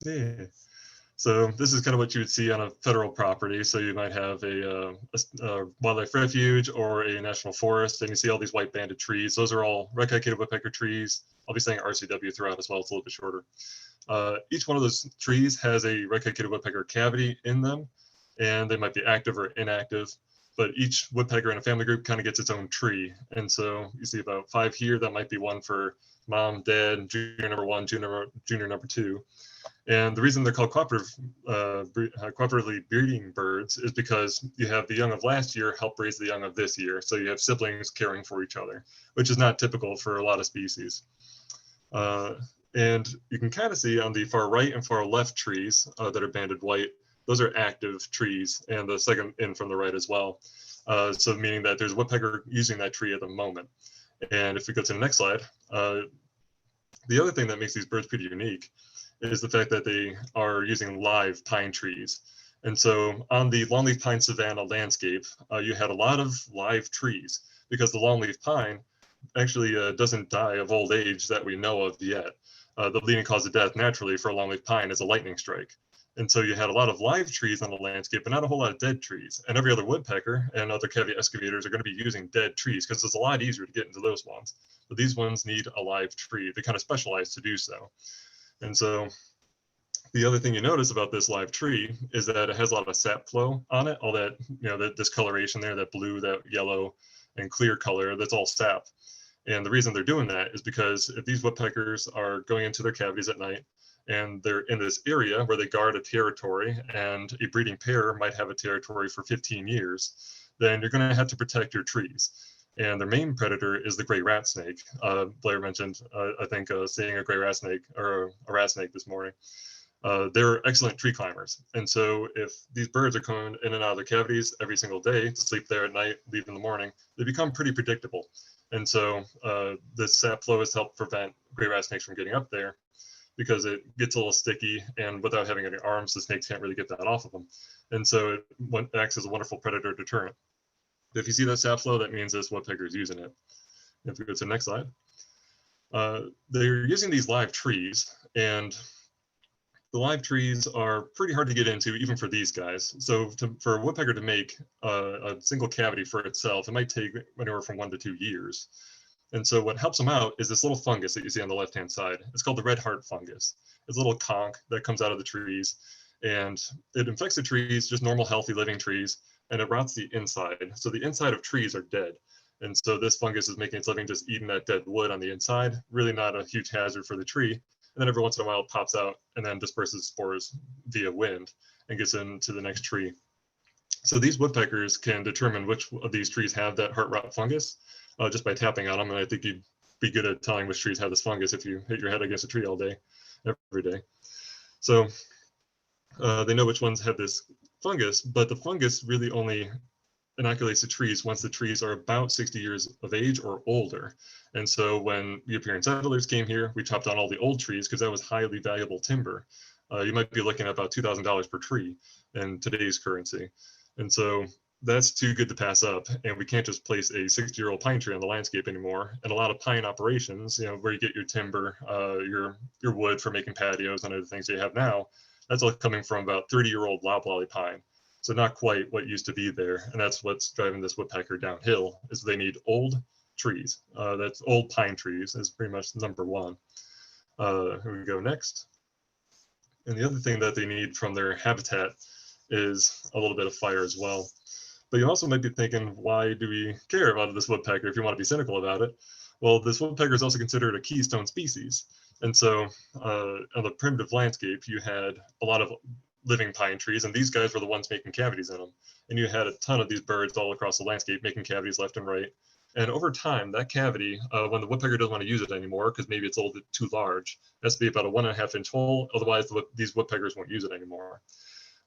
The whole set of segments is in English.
Yeah. So this is kind of what you would see on a federal property. So you might have a wildlife refuge or a national forest, and you see all these white banded trees. Those are all red-cockaded woodpecker trees. I'll be saying RCW throughout as well. It's a little bit shorter. Each one of those trees has a red-cockaded woodpecker cavity in them, and they might be active or inactive. But each woodpecker in a family group kind of gets its own tree. And so you see about 5 here. That might be one for mom, dad, junior number 1, junior number 2. And the reason they're called cooperatively breeding birds is because you have the young of last year help raise the young of this year. So you have siblings caring for each other, which is not typical for a lot of species. And you can kind of see on the far right and far left trees that are banded white, those are active trees, and the second in from the right as well. So meaning that there's a woodpecker using that tree at the moment. And if we go to the next slide, the other thing that makes these birds pretty unique is the fact that they are using live pine trees. And so on the longleaf pine savanna landscape, you had a lot of live trees because the longleaf pine actually doesn't die of old age that we know of yet. The leading cause of death naturally for a longleaf pine is a lightning strike. And so you had a lot of live trees on the landscape, but not a whole lot of dead trees. And every other woodpecker and other cavity excavators are going to be using dead trees because it's a lot easier to get into those ones. But these ones need a live tree. They kind of specialize to do so. And so the other thing you notice about this live tree is that it has a lot of sap flow on it, all that, that discoloration there, that blue, that yellow, and clear color, that's all sap. And the reason they're doing that is because if these woodpeckers are going into their cavities at night and they're in this area where they guard a territory and a breeding pair might have a territory for 15 years, then you're going to have to protect your trees. And their main predator is the gray rat snake. Blair mentioned, I think, seeing a gray rat snake or a rat snake this morning. They're excellent tree climbers. And so if these birds are coming in and out of their cavities every single day to sleep there at night, leave in the morning, they become pretty predictable. And so the sap flow has helped prevent gray rat snakes from getting up there because it gets a little sticky, and without having any arms, the snakes can't really get that off of them. And so it acts as a wonderful predator deterrent. If you see that sap flow, that means this woodpecker is using it. If we go to the next slide, they're using these live trees, and the live trees are pretty hard to get into even for these guys. So for a woodpecker to make a single cavity for itself, it might take anywhere from 1 to 2 years. And so what helps them out is this little fungus that you see on the left-hand side. It's called the red heart fungus. It's a little conch that comes out of the trees, and it infects the trees, just normal, healthy, living trees, and it rots the inside. So the inside of trees are dead. And so this fungus is making its living just eating that dead wood on the inside, really not a huge hazard for the tree. And then every once in a while it pops out and then disperses spores via wind and gets into the next tree. So these woodpeckers can determine which of these trees have that heart rot fungus just by tapping on them. And I think you'd be good at telling which trees have this fungus if you hit your head against a tree all day, every day. So they know which ones have this fungus, but the fungus really only inoculates the trees once the trees are about 60 years of age or older. And so when European settlers came here, we chopped down all the old trees because that was highly valuable timber. You might be looking at about $2,000 per tree in today's currency. And so that's too good to pass up. And we can't just place a 60-year-old pine tree on the landscape anymore. And a lot of pine operations, where you get your timber, your wood for making patios and other things that you have now, that's all coming from about 30-year-old loblolly pine. So not quite what used to be there. And that's what's driving this woodpecker downhill, is they need old trees. That's old pine trees is pretty much number one. Here we go next. And the other thing that they need from their habitat is a little bit of fire as well. But you also might be thinking, why do we care about this woodpecker if you want to be cynical about it? Well, this woodpecker is also considered a keystone species. And so on the primitive landscape, you had a lot of living pine trees, and these guys were the ones making cavities in them. And you had a ton of these birds all across the landscape making cavities left and right. And over time, that cavity, when the woodpecker doesn't want to use it anymore because maybe it's old, too large, it has to be about a 1.5 inch hole. Otherwise, these woodpeckers won't use it anymore.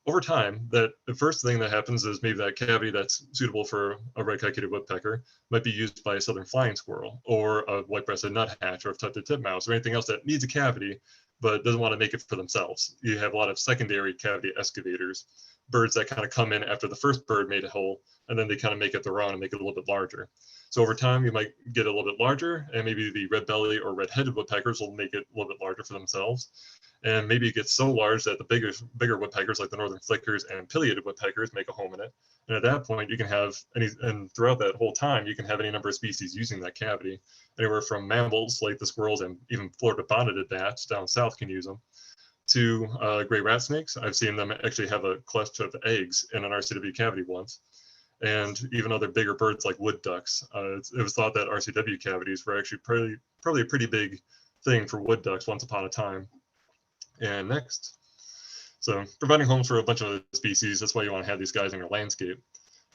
Over time, the first thing that happens is maybe that cavity that's suitable for a red-cockaded woodpecker might be used by a southern flying squirrel or a white-breasted nuthatch or a tufted titmouse or anything else that needs a cavity but doesn't want to make it for themselves. You have a lot of secondary cavity excavators, birds that kind of come in after the first bird made a hole, and then they kind of make it their own and make it a little bit larger. So over time, you might get a little bit larger, and maybe the red belly or red-headed woodpeckers will make it a little bit larger for themselves. And maybe it gets so large that the bigger woodpeckers, like the northern flickers and pileated woodpeckers, make a home in it. And at that point, you can have and throughout that whole time, you can have any number of species using that cavity, anywhere from mammals like the squirrels and even Florida bonneted bats down south can use them, to gray rat snakes. I've seen them actually have a clutch of eggs in an RCW cavity once. And even other bigger birds like wood ducks. It was thought that RCW cavities were actually probably a pretty big thing for wood ducks once upon a time. And next. So providing homes for a bunch of other species, that's why you want to have these guys in your landscape.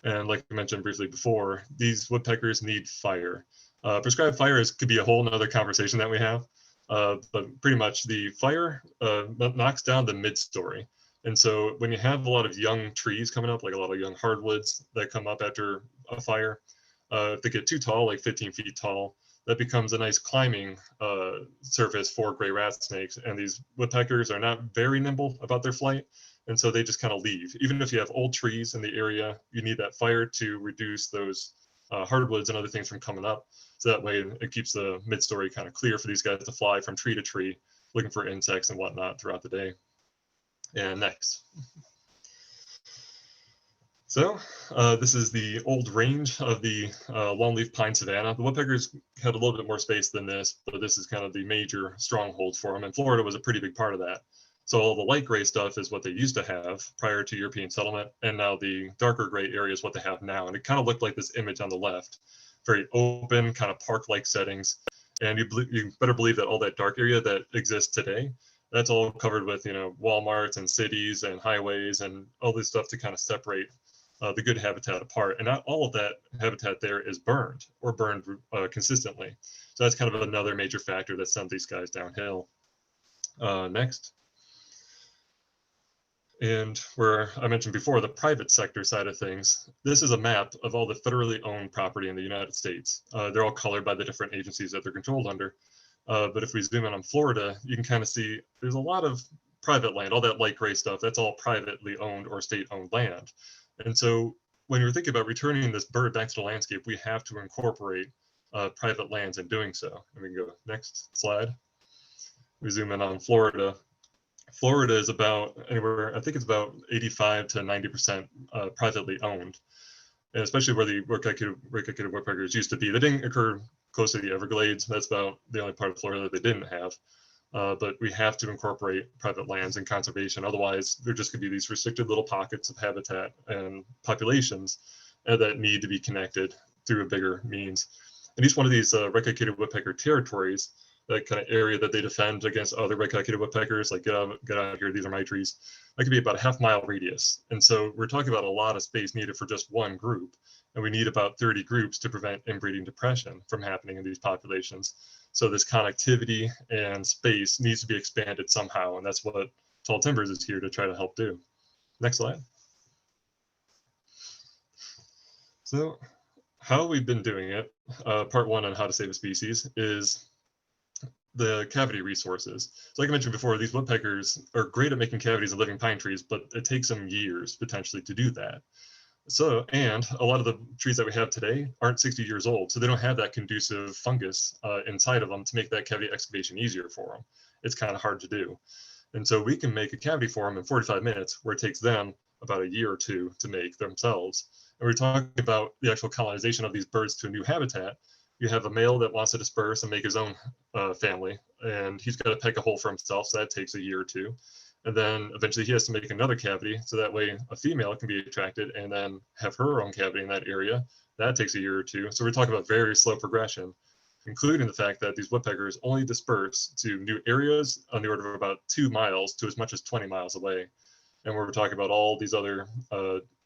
And like I mentioned briefly before, these woodpeckers need fire. Prescribed fire could be a whole nother conversation that we have. But pretty much the fire knocks down the mid-story. And so when you have a lot of young trees coming up, like a lot of young hardwoods that come up after a fire, if they get too tall, like 15 feet tall, that becomes a nice climbing surface for gray rat snakes. And these woodpeckers are not very nimble about their flight. And so they just kind of leave. Even if you have old trees in the area, you need that fire to reduce those hardwoods and other things from coming up. So that way it keeps the mid-story kind of clear for these guys to fly from tree to tree, looking for insects and whatnot throughout the day. And next. So this is the old range of the longleaf pine savanna. The woodpeckers had a little bit more space than this, but this is kind of the major stronghold for them. And Florida was a pretty big part of that. So all the light gray stuff is what they used to have prior to European settlement. And now the darker gray area is what they have now. And it kind of looked like this image on the left, very open, kind of park-like settings. And you better believe that all that dark area that exists today, that's all covered with, Walmarts and cities and highways and all this stuff to kind of separate the good habitat apart. And not all of that habitat there is burned or burned consistently. So that's kind of another major factor that sent these guys downhill. Next. And where I mentioned before, the private sector side of things, this is a map of all the federally owned property in the United States. They're all colored by the different agencies that they're controlled under. But if we zoom in on Florida, you can kind of see there's a lot of private land, all that light gray stuff, that's all privately owned or state-owned land. And so when you're thinking about returning this bird back to the landscape, we have to incorporate private lands in doing so. And we can go next slide. We zoom in on Florida. Florida is about anywhere, I think it's about 85 to 90% privately owned, and especially where the red-cockaded woodpeckers used to be. They didn't occur close to the Everglades. That's about the only part of Florida that they didn't have. But we have to incorporate private lands in conservation. Otherwise, there just could be these restricted little pockets of habitat and populations that need to be connected through a bigger means. And each one of these red-cockaded woodpecker territories, that kind of area that they defend against other red-cockaded woodpeckers, like get out of here, these are my trees, that could be about a half-mile radius. And so we're talking about a lot of space needed for just one group. And we need about 30 groups to prevent inbreeding depression from happening in these populations. So this connectivity and space needs to be expanded somehow. And that's what Tall Timbers is here to try to help do. Next slide. So how we've been doing it, part one on how to save a species, is the cavity resources. So like I mentioned before, these woodpeckers are great at making cavities in living pine trees, but it takes them years potentially to do that. So, and a lot of the trees that we have today aren't 60 years old, so they don't have that conducive fungus inside of them to make that cavity excavation easier for them. It's kind of hard to do. And so we can make a cavity for them in 45 minutes, where it takes them about a year or two to make themselves. And we're talking about the actual colonization of these birds to a new habitat. You have a male that wants to disperse and make his own family, and he's got to peck a hole for himself, so that takes a year or two. And then eventually he has to make another cavity, so that way a female can be attracted and then have her own cavity in that area. That takes a year or two. So we're talking about very slow progression, including the fact that these woodpeckers only disperse to new areas on the order of about 2 miles to as much as 20 miles away. And we're talking about all these other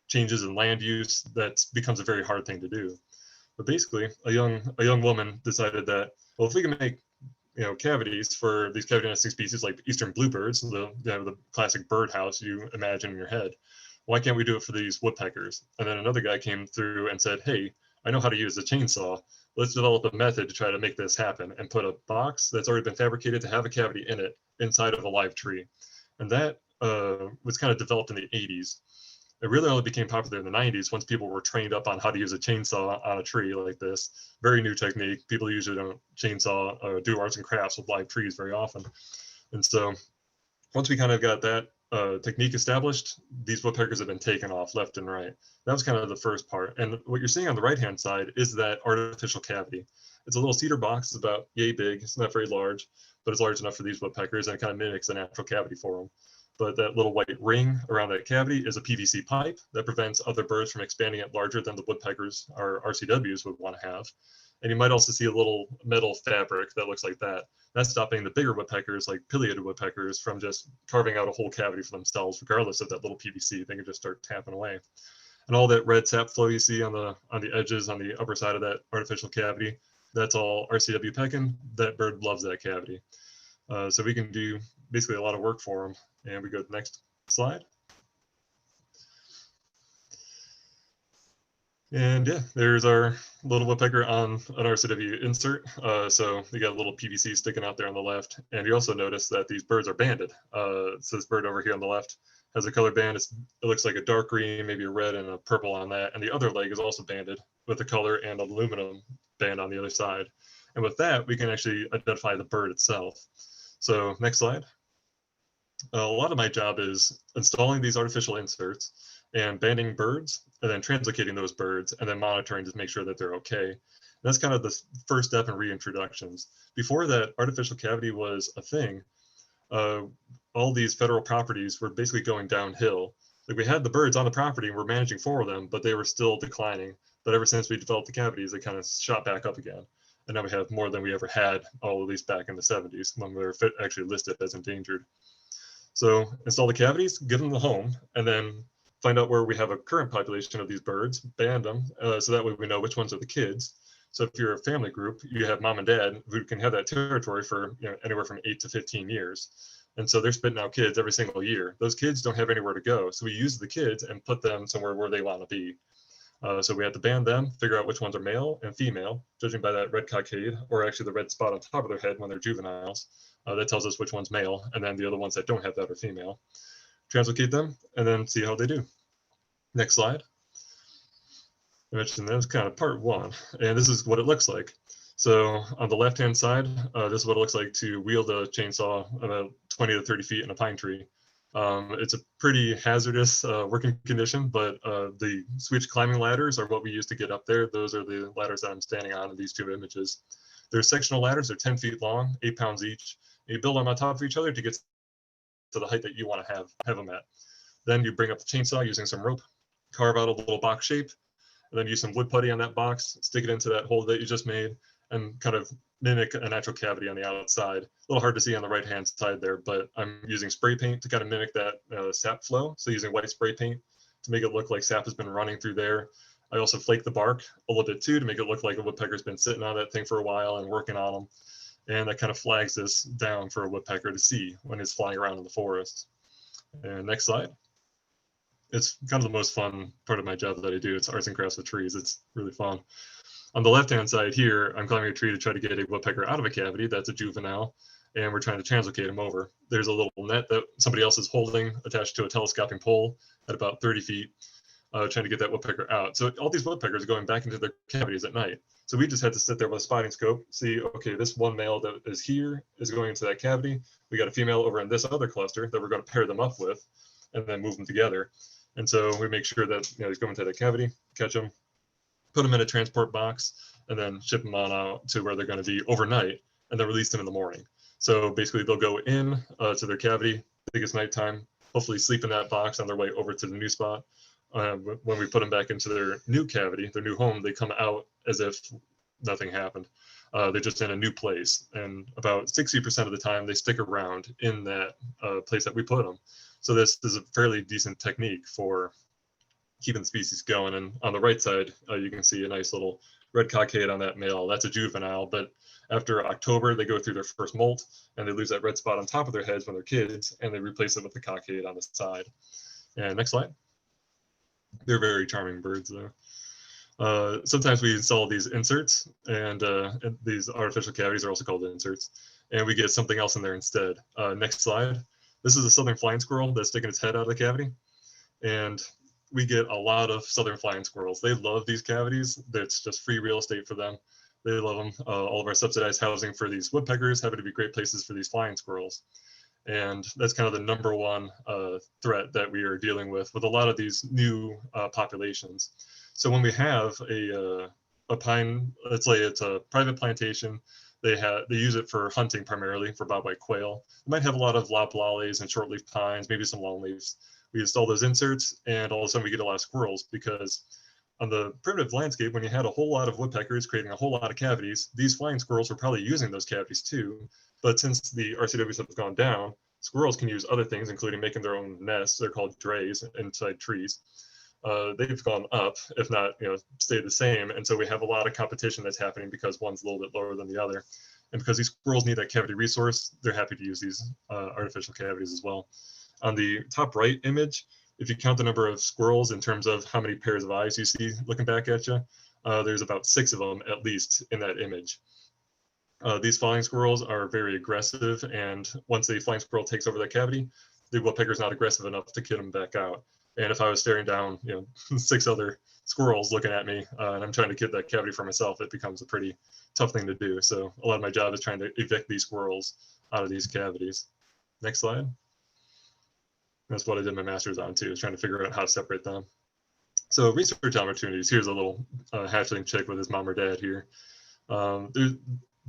changes in land use, that becomes a very hard thing to do. But basically, a young woman decided that, well, if we can make cavities for these cavity nesting species like eastern bluebirds, the classic birdhouse you imagine in your head, why can't we do it for these woodpeckers? And then another guy came through and said, hey, I know how to use a chainsaw. Let's develop a method to try to make this happen, and put a box that's already been fabricated to have a cavity in it inside of a live tree. And that was kind of developed in the 80s. It really only became popular in the 90s once people were trained up on how to use a chainsaw on a tree like this. Very new technique. People usually don't chainsaw or do arts and crafts with live trees very often. And so once we kind of got that technique established, these woodpeckers have been taken off left and right. That was kind of the first part. And what you're seeing on the right-hand side is that artificial cavity. It's a little cedar box. It's about yay big. It's not very large, but it's large enough for these woodpeckers, and it kind of mimics a natural cavity for them. But that little white ring around that cavity is a PVC pipe that prevents other birds from expanding it larger than the woodpeckers or RCWs would want to have. And you might also see a little metal fabric that looks like that. That's stopping the bigger woodpeckers, like pileated woodpeckers, from just carving out a whole cavity for themselves, regardless of that little PVC. They can just start tapping away. And all that red sap flow you see on the edges, on the upper side of that artificial cavity, that's all RCW peckin. That bird loves that cavity. So we can do basically a lot of work for them. And we go to the next slide. And yeah, there's our little woodpecker on an RCW insert. So you got a little PVC sticking out there on the left. And you also notice that these birds are banded. So this bird over here on the left has a color band. It looks like a dark green, maybe a red and a purple on that. And the other leg is also banded with a color and aluminum band on the other side. And with that, we can actually identify the bird itself. So next slide. A lot of my job is installing these artificial inserts and banding birds, and then translocating those birds, and then monitoring to make sure that they're okay. And that's kind of the first step in reintroductions. Before that, artificial cavity was a thing. All these federal properties were basically going downhill. Like we had the birds on the property and we're managing for them, but they were still declining. But ever since we developed the cavities, they kind of shot back up again. And now we have more than we ever had, all at least back in the 70s, when we were actually listed as endangered. So install the cavities, give them the home, and then find out where we have a current population of these birds, band them, so that way we know which ones are the kids. So if you're a family group, you have mom and dad who can have that territory for anywhere from 8 to 15 years. And so they're spitting out kids every single year. Those kids don't have anywhere to go. So we use the kids and put them somewhere where they want to be. So we have to band them, figure out which ones are male and female, judging by that red cockade, or actually the red spot on top of their head when they're juveniles. That tells us which one's male, and then the other ones that don't have that are female. Translocate them, and then see how they do. Next slide. I mentioned that's kind of part one, and this is what it looks like. So on the left-hand side, this is what it looks like to wield a chainsaw about 20 to 30 feet in a pine tree. It's a pretty hazardous working condition, but the switch climbing ladders are what we use to get up there. Those are the ladders that I'm standing on in these two images. They're sectional ladders. They're 10 feet long, 8 pounds each. And you build them on top of each other to get to the height that you want to have them at. Then you bring up the chainsaw using some rope, carve out a little box shape, and then use some wood putty on that box, stick it into that hole that you just made, and kind of mimic a natural cavity on the outside. A little hard to see on the right-hand side there, but I'm using spray paint to kind of mimic that sap flow. So using white spray paint to make it look like sap has been running through there. I also flake the bark a little bit too to make it look like a woodpecker's been sitting on that thing for a while and working on them. And that kind of flags this down for a woodpecker to see when it's flying around in the forest. And next slide. It's kind of the most fun part of my job that I do. It's arts and crafts with trees. It's really fun. On the left-hand side here, I'm climbing a tree to try to get a woodpecker out of a cavity. That's a juvenile, and we're trying to translocate him over. There's a little net that somebody else is holding attached to a telescoping pole at about 30 feet, trying to get that woodpecker out. So all these woodpeckers are going back into their cavities at night. So we just had to sit there with a spotting scope, see, okay, this one male that is here is going into that cavity. We got a female over in this other cluster that we're going to pair them up with and then move them together. And so we make sure that he's going into that cavity, catch them, put them in a transport box, and then ship them on out to where they're going to be overnight, and then release them in the morning. So basically they'll go in to their cavity, I think it's nighttime, hopefully sleep in that box on their way over to the new spot. When we put them back into their new cavity, their new home, they come out as if nothing happened. They're just in a new place. And about 60% of the time they stick around in that place that we put them. So this is a fairly decent technique for keeping the species going. And on the right side, you can see a nice little red cockade on that male. That's a juvenile, but after October, they go through their first molt and they lose that red spot on top of their heads when they're kids, and they replace it with the cockade on the side. And next slide. They're very charming birds though. Sometimes we install these inserts, and these artificial cavities are also called inserts, and we get something else in there instead. Next slide. This is a southern flying squirrel that's sticking its head out of the cavity. And we get a lot of southern flying squirrels. They love these cavities. It's just free real estate for them. They love them. All of our subsidized housing for these woodpeckers happen to be great places for these flying squirrels. And that's kind of the number one threat that we are dealing with a lot of these new populations. So when we have a pine, let's say it's a private plantation, they use it for hunting primarily for bobwhite quail. They might have a lot of loblollies and shortleaf pines, maybe some longleafs. We install those inserts, and all of a sudden we get a lot of squirrels, because on the primitive landscape, when you had a whole lot of woodpeckers creating a whole lot of cavities, these flying squirrels were probably using those cavities too. But since the RCWs have gone down, squirrels can use other things, including making their own nests. They're called drays inside trees. They've gone up, if not, stayed the same. And so we have a lot of competition that's happening because one's a little bit lower than the other. And because these squirrels need that cavity resource, they're happy to use these artificial cavities as well. On the top right image, if you count the number of squirrels in terms of how many pairs of eyes you see looking back at you, there's about 6 of them at least in that image. These flying squirrels are very aggressive, and once the flying squirrel takes over that cavity, the woodpecker's not aggressive enough to get them back out. And if I was staring down, 6 other squirrels looking at me, and I'm trying to get that cavity for myself, it becomes a pretty tough thing to do. So a lot of my job is trying to evict these squirrels out of these cavities. Next slide. That's what I did my master's on too, is trying to figure out how to separate them. So research opportunities. Here's a little hatchling chick with his mom or dad here.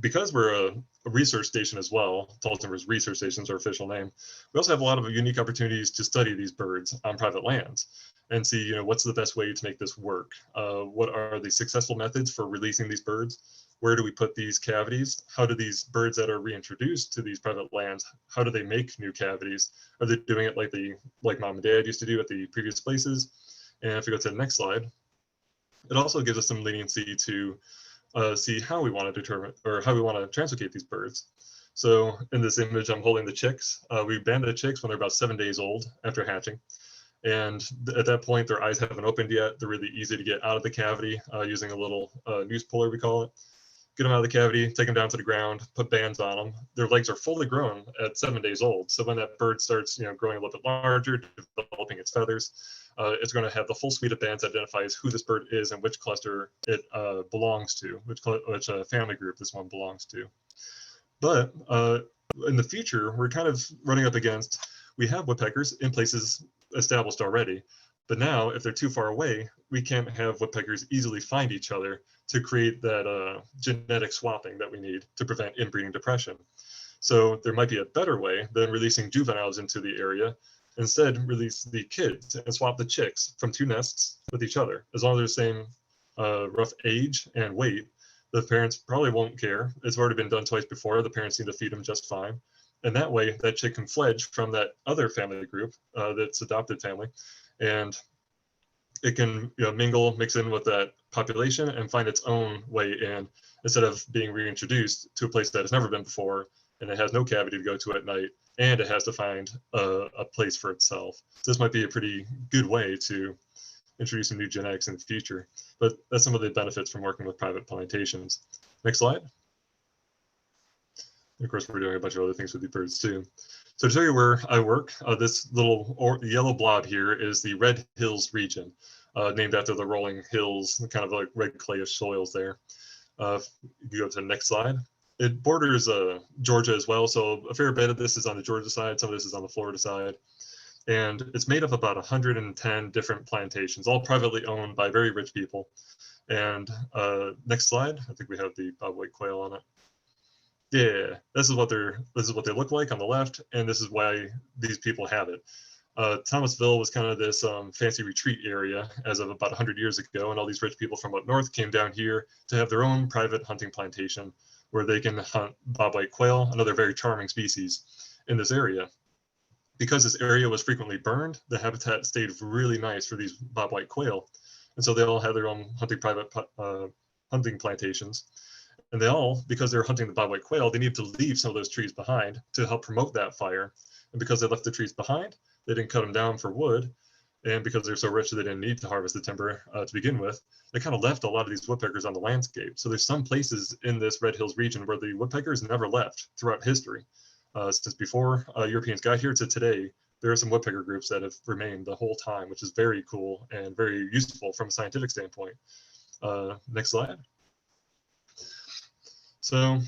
Because we're a research station as well, Tall Timbers Research Station is our official name, we also have a lot of unique opportunities to study these birds on private lands and see, what's the best way to make this work? What are the successful methods for releasing these birds? Where do we put these cavities? How do these birds that are reintroduced to these private lands, how do they make new cavities? Are they doing it like mom and dad used to do at the previous places? And if we go to the next slide, it also gives us some leniency to see how we want to determine, or how we want to translocate these birds. So in this image, I'm holding the chicks. We band the chicks when they're about 7 days old after hatching. And at that point, their eyes haven't opened yet. They're really easy to get out of the cavity using a little noose puller, we call it. Get them out of the cavity, take them down to the ground, put bands on them. Their legs are fully grown at 7 days old. So when that bird starts, growing a little bit larger, developing its feathers, it's going to have the full suite of bands that identifies who this bird is and which cluster it belongs to, which family group this one belongs to. But in the future, we're kind of running up against, we have woodpeckers in places established already. But now, if they're too far away, we can't have woodpeckers easily find each other to create that genetic swapping that we need to prevent inbreeding depression. So there might be a better way than releasing juveniles into the area. Instead, release the kids and swap the chicks from 2 nests with each other. As long as they're the same rough age and weight, the parents probably won't care. It's already been done twice before. The parents need to feed them just fine. And that way, that chick can fledge from that other family group, that's adopted family, and it can mingle, mix in with that population and find its own way in, instead of being reintroduced to a place that has never been before, and it has no cavity to go to at night, and it has to find a place for itself. This might be a pretty good way to introduce some new genetics in the future, but that's some of the benefits from working with private plantations. Next slide. And of course, we're doing a bunch of other things with the birds too. So to show you where I work, this little yellow blob here is the Red Hills region, named after the rolling hills, kind of like red clayish soils there. You go to the next slide. It borders Georgia as well, so a fair bit of this is on the Georgia side, some of this is on the Florida side. And it's made up of about 110 different plantations, all privately owned by very rich people. And next slide, I think we have the bobwhite quail on it. Yeah, this is what they look like on the left, and this is why these people have it. Thomasville was kind of this fancy retreat area as of about 100 years ago, and all these rich people from up north came down here to have their own private hunting plantation where they can hunt bobwhite quail, another very charming species in this area. Because this area was frequently burned, the habitat stayed really nice for these bobwhite quail, and so they all had their own hunting plantations. And they all, because they're hunting the bobwhite quail, they need to leave some of those trees behind to help promote that fire. And because they left the trees behind, they didn't cut them down for wood. And because they're so rich, they didn't need to harvest the timber to begin with. They kind of left a lot of these woodpeckers on the landscape. So there's some places in this Red Hills region where the woodpeckers never left throughout history. Since before Europeans got here to today, there are some woodpecker groups that have remained the whole time, which is very cool and very useful from a scientific standpoint. Next slide. So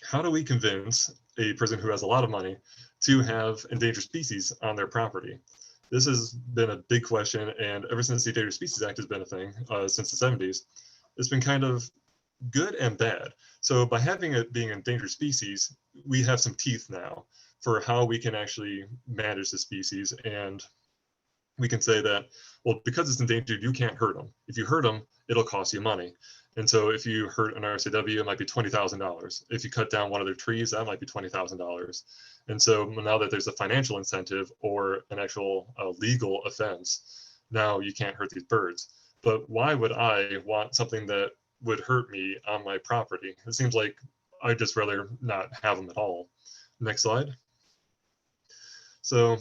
how do we convince a person who has a lot of money to have endangered species on their property? This has been a big question, and ever since the Endangered Species Act has been a thing since the 70s, it's been kind of good and bad. So by having it being an endangered species, we have some teeth now for how we can actually manage the species. And we can say that, well, because it's endangered, you can't hurt them. If you hurt them, it'll cost you money. And so if you hurt an RSAW, it might be $20,000. If you cut down one of their trees, that might be $20,000. And so now that there's a financial incentive or an actual legal offense, now you can't hurt these birds. But why would I want something that would hurt me on my property? It seems like I'd just rather not have them at all. Next slide. So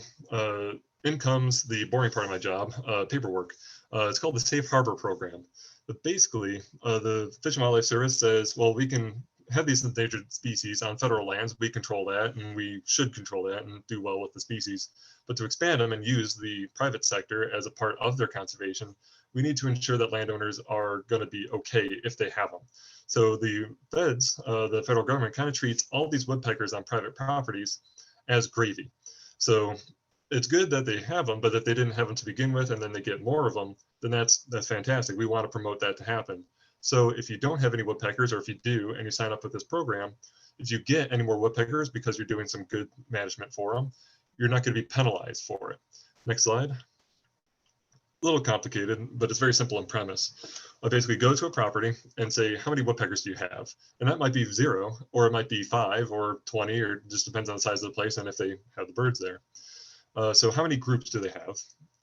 in comes the boring part of my job, paperwork. It's called the Safe Harbor Program. But basically, the Fish and Wildlife Service says, well, we can have these endangered species on federal lands. We control that, and we should control that and do well with the species. But to expand them and use the private sector as a part of their conservation, we need to ensure that landowners are going to be okay if they have them. So the feds, the federal government, kind of treats all these woodpeckers on private properties as gravy. So it's good that they have them, but if they didn't have them to begin with and then they get more of them, then that's fantastic. We want to promote that to happen. So if you don't have any woodpeckers, or if you do and you sign up with this program, if you get any more woodpeckers because you're doing some good management for them, you're not going to be penalized for it. Next slide. A little complicated, but it's very simple in premise. I basically go to a property and say, how many woodpeckers do you have? And that might be 0, or it might be 5 or 20, or it just depends on the size of the place and if they have the birds there. So how many groups do they have?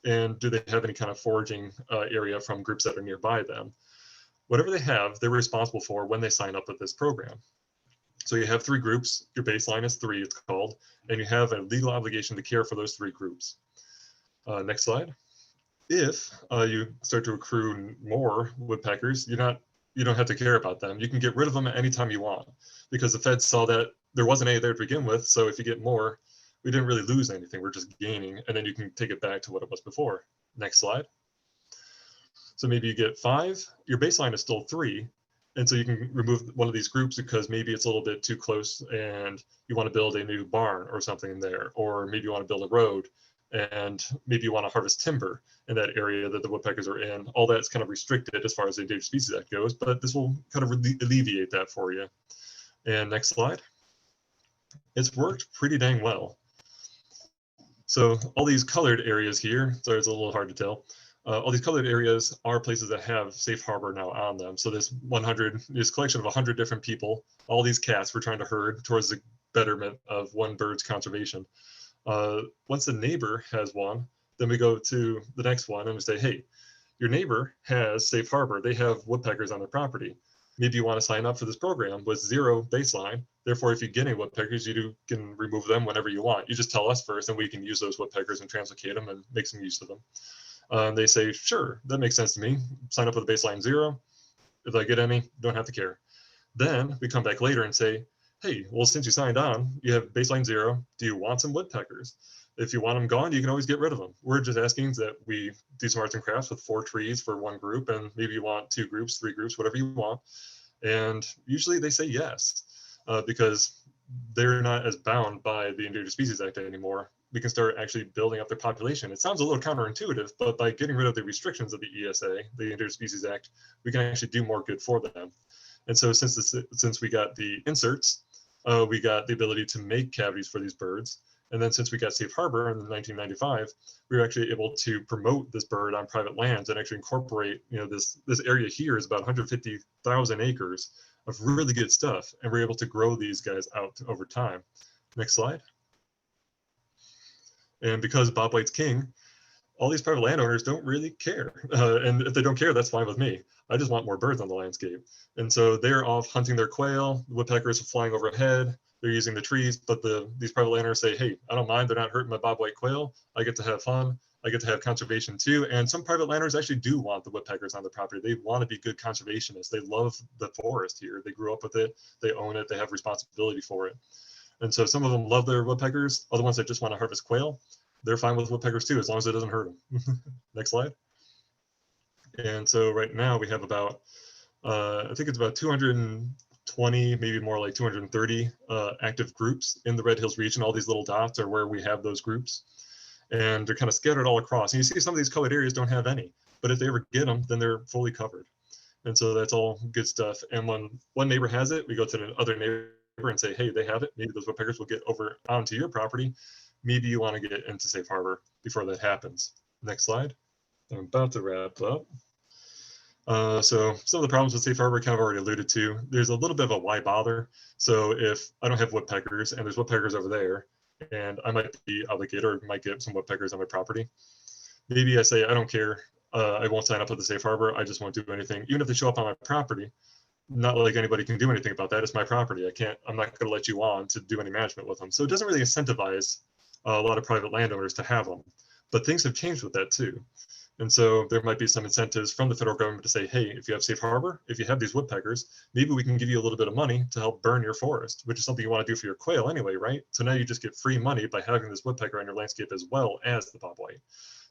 And do they have any kind of foraging area from groups that are nearby them? Whatever they have, they're responsible for when they sign up with this program. So you have 3 groups, your baseline is 3, it's called, and you have a legal obligation to care for those 3 groups. Next slide. If you start to accrue more woodpeckers, you don't have to care about them. You can get rid of them at any time you want, because the feds saw that there wasn't any there to begin with. So if you get more, we didn't really lose anything. We're just gaining, and then you can take it back to what it was before. Next slide. So maybe you get 5, your baseline is still 3. And so you can remove one of these groups because maybe it's a little bit too close and you want to build a new barn or something there, or maybe you want to build a road, and maybe you want to harvest timber in that area that the woodpeckers are in. All that's kind of restricted as far as the Endangered Species Act goes, but this will kind of alleviate that for you. And next slide. It's worked pretty dang well. So all these colored areas here, sorry, it's a little hard to tell. All these colored areas are places that have safe harbor now on them. So this collection of 100 different people, all these cats we're trying to herd towards the betterment of one bird's conservation. Once the neighbor has one, then we go to the next one and we say, hey, your neighbor has safe harbor. They have woodpeckers on their property. Maybe you want to sign up for this program with 0 baseline. Therefore, if you get any woodpeckers, you can remove them whenever you want. You just tell us first, and we can use those woodpeckers and translocate them and make some use of them. They say, sure, that makes sense to me. Sign up with a baseline 0. If I get any, don't have to care. Then we come back later and say, hey, well, since you signed on, you have baseline 0. Do you want some woodpeckers? If you want them gone, you can always get rid of them. We're just asking that we do some arts and crafts with 4 trees for one group, and maybe you want 2 groups, 3 groups, whatever you want. And usually they say yes, because they're not as bound by the Endangered Species Act anymore. We can start actually building up their population. It sounds a little counterintuitive, but by getting rid of the restrictions of the ESA, the Endangered Species Act, we can actually do more good for them. And so since we got the inserts, we got the ability to make cavities for these birds. And then since we got safe harbor in 1995, we were actually able to promote this bird on private lands and actually incorporate, this area here is about 150,000 acres of really good stuff. And we're able to grow these guys out over time. Next slide. And because bobwhite's king, all these private landowners don't really care. And if they don't care, that's fine with me. I just want more birds on the landscape. And so they're off hunting their quail. The woodpeckers are flying overhead. They're using the trees, but these private landowners say, hey, I don't mind. They're not hurting my bobwhite quail. I get to have fun. I get to have conservation too. And some private landowners actually do want the woodpeckers on their property. They want to be good conservationists. They love the forest here. They grew up with it. They own it. They have responsibility for it. And so some of them love their woodpeckers. Other ones that just want to harvest quail. they're fine with woodpeckers too, as long as it doesn't hurt them. Next slide. And so right now we have about, I think it's about 220, maybe more like 230 active groups in the Red Hills region. All these little dots are where we have those groups. And they're kind of scattered all across. And you see some of these colored areas don't have any, but if they ever get them, then they're fully covered. And so that's all good stuff. And when one neighbor has it, we go to the other neighbor and say, hey, they have it. Maybe those woodpeckers will get over onto your property. Maybe you want to get into safe harbor before that happens. Next slide. I'm about to wrap up. So some of the problems with safe harbor kind of already alluded to. There's a little bit of a why bother. So if I don't have woodpeckers and there's woodpeckers over there, and I might be obligated or might get some woodpeckers on my property, maybe I say, I don't care. I won't sign up with the safe harbor. I just won't do anything. Even if they show up on my property, not like anybody can do anything about that. It's my property. I'm not going to let you on to do any management with them. So it doesn't really incentivize a lot of private landowners to have them. But things have changed with that too. And so there might be some incentives from the federal government to say, hey, if you have safe harbor, if you have these woodpeckers, maybe we can give you a little bit of money to help burn your forest, which is something you want to do for your quail anyway, right? So now you just get free money by having this woodpecker on your landscape as well as the bobwhite.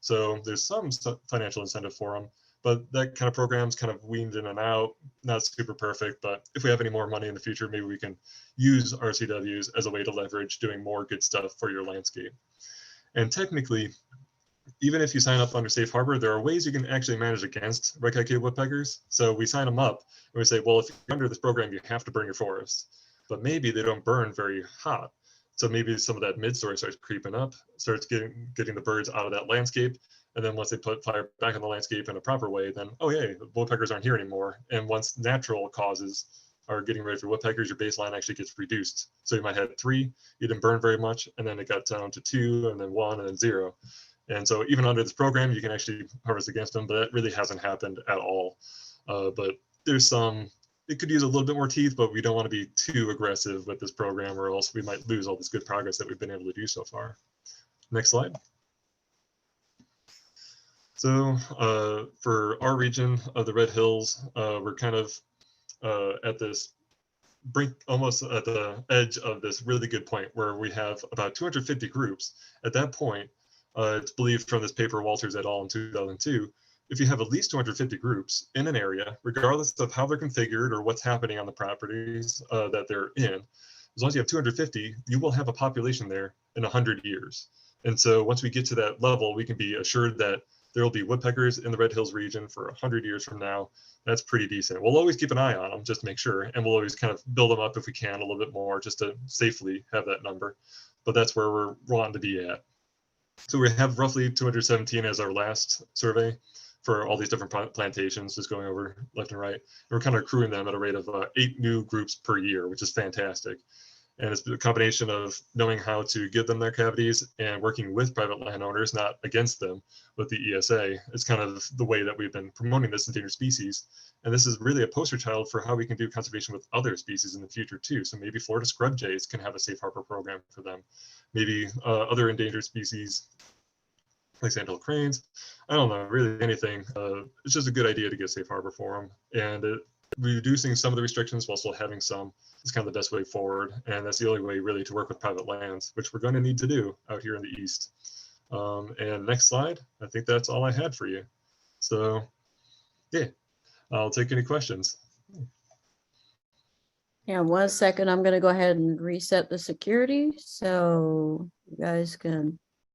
So there's some financial incentive for them, but that kind of program's kind of weaned in and out, not super perfect. But if we have any more money in the future, maybe we can use RCWs as a way to leverage doing more good stuff for your landscape. And technically, even if you sign up under safe harbor, there are ways you can actually manage against red-cockaded woodpeckers. So we sign them up and we say, well, if you're under this program, you have to burn your forest. But maybe they don't burn very hot. So maybe some of that mid-story starts creeping up, starts getting the birds out of that landscape. And then once they put fire back in the landscape in a proper way, then, oh yeah, the woodpeckers aren't here anymore. And once natural causes are getting ready for woodpeckers, your baseline actually gets reduced. So you might have 3, you didn't burn very much, and then it got down to 2, and then 1, and then 0. And so even under this program, you can actually harvest against them, but that really hasn't happened at all. But there's it could use a little bit more teeth, but we don't want to be too aggressive with this program or else we might lose all this good progress that we've been able to do so far. Next slide. So for our region of the Red Hills, we're kind of at this brink, almost at the edge of this really good point where we have about 250 groups. At that point, it's believed from this paper Walters et al. In 2002, if you have at least 250 groups in an area, regardless of how they're configured or what's happening on the properties that they're in, as long as you have 250, you will have a population there in 100 years. And so once we get to that level, we can be assured that there will be woodpeckers in the Red Hills region for 100 years from now. That's pretty decent. We'll always keep an eye on them just to make sure, and we'll always kind of build them up if we can a little bit more just to safely have that number. But that's where we're wanting to be at. So we have roughly 217 as our last survey for all these different plantations, just going over left and right. And we're kind of accruing them at a rate of 8 new groups per year, which is fantastic. And it's a combination of knowing how to give them their cavities and working with private landowners, not against them with the ESA. It's kind of the way that we've been promoting this endangered species. And this is really a poster child for how we can do conservation with other species in the future too. So maybe Florida scrub jays can have a safe harbor program for them. Maybe other endangered species like sandhill cranes. I don't know, really anything. It's just a good idea to get safe harbor for them. And reducing some of the restrictions while still having some is kind of the best way forward. And that's the only way really to work with private lands, which we're going to need to do out here in the East. And next slide, I think that's all I had for you. So yeah, I'll take any questions. Yeah, 1 second. I'm going to go ahead and reset the security so you guys can